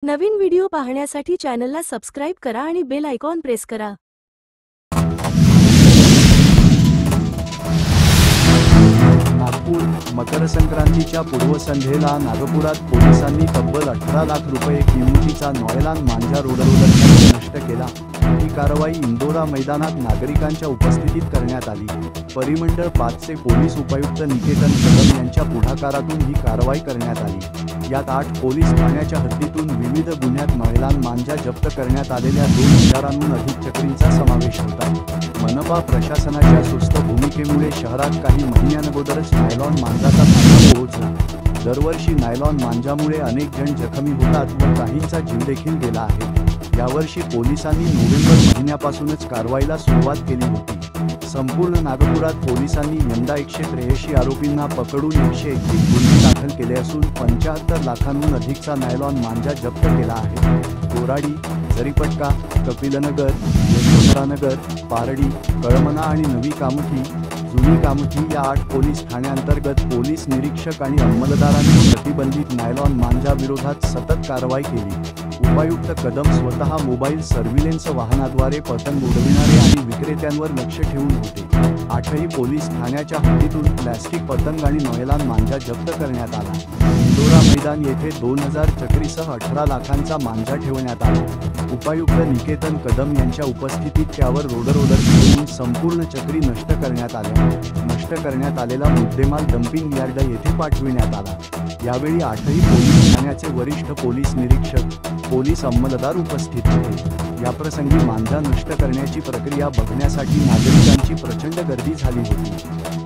नवीन video पाहण्यासाठी चॅनलला subscribe करा आणि बेल आयकॉन प्रेस करा। नागपूर मकर संक्रांतीच्या पूर्वसंध्येला नागपुरात पोलिसांनी तब्बल 18 लाख रुपये किमतीचा नॉयलॉन मांजा रोडरोलर नष्ट केला। ही कारवाई इंदोरा मैदानात नागरिकांच्या उपस्थितीत करण्यात आली। परिमंडळ 5 चे पोलीस उपायुक्त निकेतन कदम यांच्या पुढाकारातून ही कारवाई करण्यात आली। यात 8 पोलीस ठाण्याच्या हद्दीतून विविध गुन्ह्यात नॉयलॉन मांजा जप्त करण्यात आलेल्या 2000हून अधिक चक्रींचा समावेश होता। मनपा प्रशासनाच्या सुस्त भूमिकेमुळे शहरात काही महिन्यांअगोदरच नायलॉन मांजाचा साठा पोहोचला। दरवर्षी नायलॉन मांजामुळे अनेक जण जखमी होतात व काहींचा जीव देखील गेला आहे। यावर्षी पोलिसांनी नोव्हेंबर महिन्यापासूनच कारवाईला सुरुवात केली होती। संपूर्ण नागपुरात पोलिसांनी यंदा 183 आरोपींना पकडून 131 गुन्हे दाखल केले असून 75 लाखांहून अधिकचा नायलॉन मांजा जप्त केला आहे। कोराडी, जरीपटका, कपिलनगर, यशवंतरानगर, पारडी, कळमना आणि नवी कामठी, जुनी कामठी या 8 पोलीस ठाण्यांतर्गत पोलीस निरीक्षक आणि अंमलदारांनी प्रतिबंधित नायलॉन मांजा विरोधात सतत कारवाई केली। उपायुक्त कदम स्वतः मोबाईल सर्व्हिलन्स वाहनाद्वारे पतंग उडविणारे आणि विक्रेत्यांवर लक्ष ठेवून होते। 8ही पोलीस ठाण्याच्या हद्दीतून प्लॅस्टिक पतंग आणि नॉयलॉन मांजा जप्त करण्यात आला। इंदोरा मैदान येथे 2000 चक्रीसह 18 लाखांचा मांजा ठेवण्यात आला। उपायुक्त निकेतन कदम यांच्या उपस्थितीत त्यावर रोडरोलर घेऊन संपूर्ण चक्री नष्ट करण्यात आल्या। नष्ट करण्यात आलेला मुद्देमाल डंपिंग यार्ड येथे पाठविण्यात आला। यावेळी 8ही पोलीस ठाण्याचे वरिष्ठ पोलीस निरीक्षक, पोलीस अंमलदार उपस्थित होते। याप्रसंगी मांजा नष्ट करण्याची प्रक्रिया बघण्यासाठी नागरिकांची प्रचंड गर्दी झाली होती।